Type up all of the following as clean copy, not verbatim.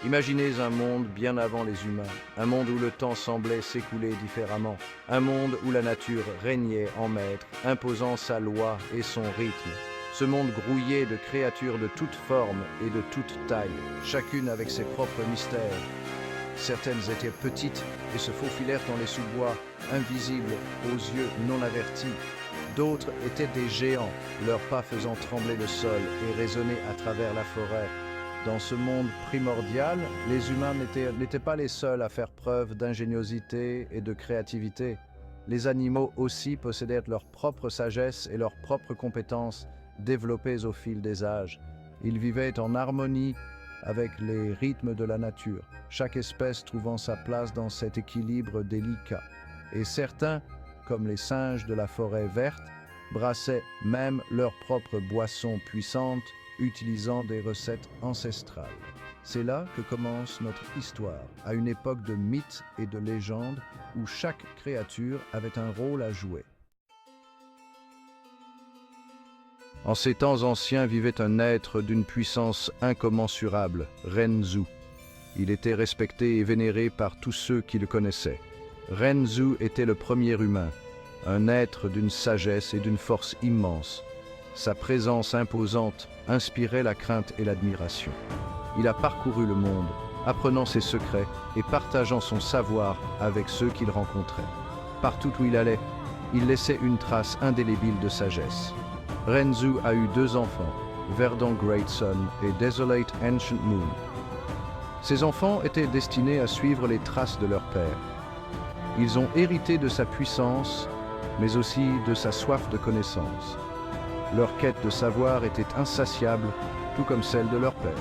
Imaginez un monde bien avant les humains, un monde où le temps semblait s'écouler différemment, un monde où la nature régnait en maître, imposant sa loi et son rythme. Ce monde grouillé de créatures de toutes formes et de toutes tailles, chacune avec ses propres mystères. Certaines étaient petites et se faufilèrent dans les sous-bois, invisibles aux yeux non avertis. D'autres étaient des géants, leurs pas faisant trembler le sol et résonner à travers la forêt. Dans ce monde primordial, les humains n'étaient pas les seuls à faire preuve d'ingéniosité et de créativité. Les animaux aussi possédaient leur propre sagesse et leurs propres compétences, développées au fil des âges. Ils vivaient en harmonie avec les rythmes de la nature, chaque espèce trouvant sa place dans cet équilibre délicat. Et certains, comme les singes de la forêt verte, brassaient même leur propre boisson puissante, utilisant des recettes ancestrales. C'est là que commence notre histoire, à une époque de mythes et de légendes où chaque créature avait un rôle à jouer. En ces temps anciens vivait un être d'une puissance incommensurable, Renzu. Il était respecté et vénéré par tous ceux qui le connaissaient. Renzu était le premier humain, un être d'une sagesse et d'une force immense. Sa présence imposante inspirait la crainte et l'admiration. Il a parcouru le monde, apprenant ses secrets et partageant son savoir avec ceux qu'il rencontrait. Partout où il allait, il laissait une trace indélébile de sagesse. Renzu a eu 2 enfants, Verdant Great Sun et Desolate Ancient Moon. Ces enfants étaient destinés à suivre les traces de leur père. Ils ont hérité de sa puissance, mais aussi de sa soif de connaissance. Leur quête de savoir était insatiable, tout comme celle de leur père.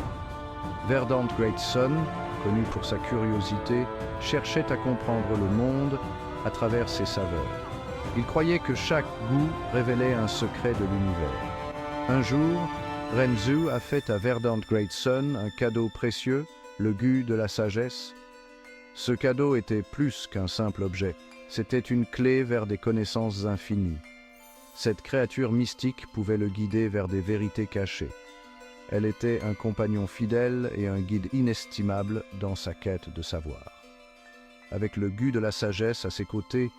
Verdant Great Sun, connu pour sa curiosité, cherchait à comprendre le monde à travers ses saveurs. Il croyait que chaque goût révélait un secret de l'univers. Un jour, Renzu a fait à Verdant Great Sun un cadeau précieux, le gu de la sagesse. Ce cadeau était plus qu'un simple objet, c'était une clé vers des connaissances infinies. Cette créature mystique pouvait le guider vers des vérités cachées. Elle était un compagnon fidèle et un guide inestimable dans sa quête de savoir. Avec le gu de la sagesse à ses côtés,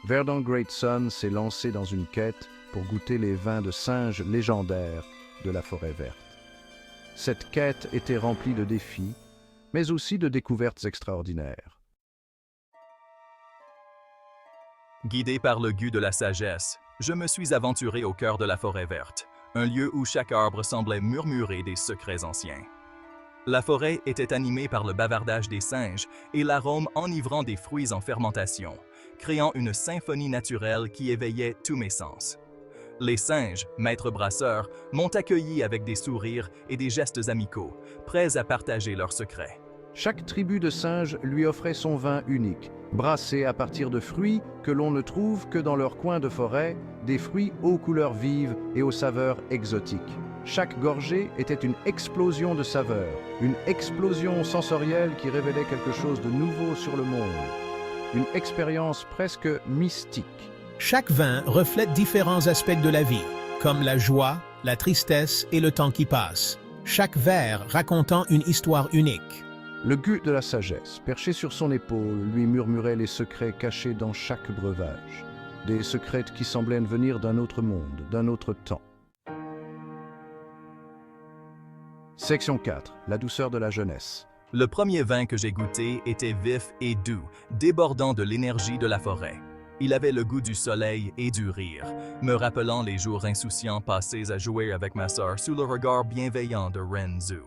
Verdant Great Sun s'est lancé dans une quête pour goûter les vins de singes légendaires de la forêt verte. Cette quête était remplie de défis, mais aussi de découvertes extraordinaires. Guidé par le gu de la sagesse, je me suis aventuré au cœur de la forêt verte, un lieu où chaque arbre semblait murmurer des secrets anciens. La forêt était animée par le bavardage des singes et l'arôme enivrant des fruits en fermentation, créant une symphonie naturelle qui éveillait tous mes sens. Les singes, maîtres brasseurs, m'ont accueilli avec des sourires et des gestes amicaux, prêts à partager leurs secrets. Chaque tribu de singes lui offrait son vin unique, brassé à partir de fruits que l'on ne trouve que dans leur coin de forêt, des fruits aux couleurs vives et aux saveurs exotiques. Chaque gorgée était une explosion de saveurs, une explosion sensorielle qui révélait quelque chose de nouveau sur le monde, une expérience presque mystique. Chaque vin reflète différents aspects de la vie, comme la joie, la tristesse et le temps qui passe. Chaque verre racontant une histoire unique. Le gu de la sagesse, perché sur son épaule, lui murmurait les secrets cachés dans chaque breuvage. Des secrets qui semblaient venir d'un autre monde, d'un autre temps. Section 4. La douceur de la jeunesse. Le premier vin que j'ai goûté était vif et doux, débordant de l'énergie de la forêt. Il avait le goût du soleil et du rire, me rappelant les jours insouciants passés à jouer avec ma sœur sous le regard bienveillant de Renzu.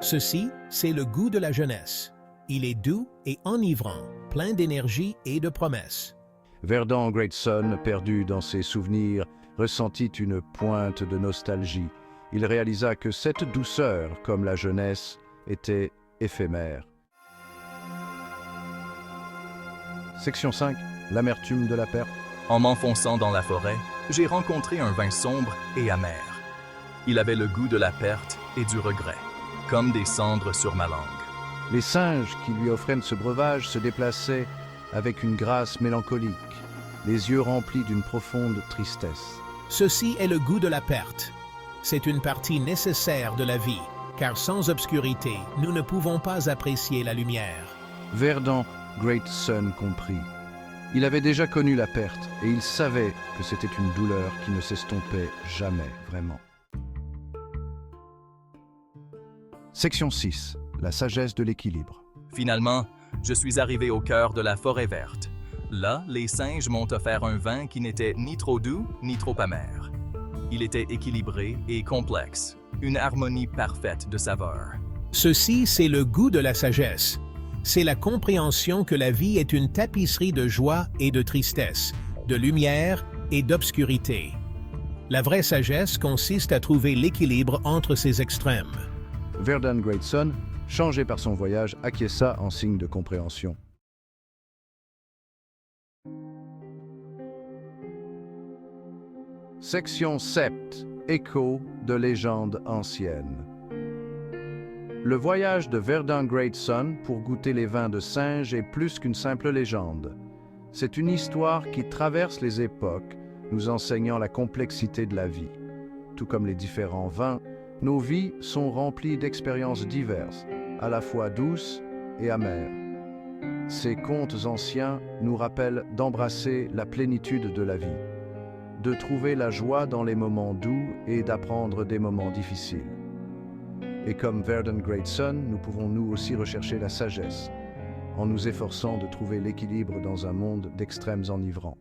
Ceci, c'est le goût de la jeunesse. Il est doux et enivrant, plein d'énergie et de promesses. Verdant Great Sun, perdu dans ses souvenirs, ressentit une pointe de nostalgie. Il réalisa que cette douceur, comme la jeunesse, était éphémère. Section 5. L'amertume de la perte. En m'enfonçant dans la forêt, j'ai rencontré un vin sombre et amer. Il avait le goût de la perte et du regret, comme des cendres sur ma langue. Les singes qui lui offraient ce breuvage se déplaçaient avec une grâce mélancolique, les yeux remplis d'une profonde tristesse. Ceci est le goût de la perte. C'est une partie nécessaire de la vie, car sans obscurité, nous ne pouvons pas apprécier la lumière. Verdant Greatson comprit. Il avait déjà connu la perte et il savait que c'était une douleur qui ne s'estompait jamais vraiment. Section 6. La sagesse de l'équilibre. Finalement, je suis arrivé au cœur de la forêt verte. Là, les singes m'ont offert un vin qui n'était ni trop doux ni trop amer. Il était équilibré et complexe, une harmonie parfaite de saveurs. Ceci, c'est le goût de la sagesse. C'est la compréhension que la vie est une tapisserie de joie et de tristesse, de lumière et d'obscurité. La vraie sagesse consiste à trouver l'équilibre entre ces extrêmes. Verdant Greatson, changé par son voyage, acquiesça en signe de compréhension. Section 7. Écho de légendes anciennes. Le voyage de Verdant Greatson pour goûter les vins de singe est plus qu'une simple légende. C'est une histoire qui traverse les époques, nous enseignant la complexité de la vie. Tout comme les différents vins, nos vies sont remplies d'expériences diverses, à la fois douces et amères. Ces contes anciens nous rappellent d'embrasser la plénitude de la vie, de trouver la joie dans les moments doux et d'apprendre des moments difficiles. Et comme Verdant Greatson, nous pouvons nous aussi rechercher la sagesse, en nous efforçant de trouver l'équilibre dans un monde d'extrêmes enivrants.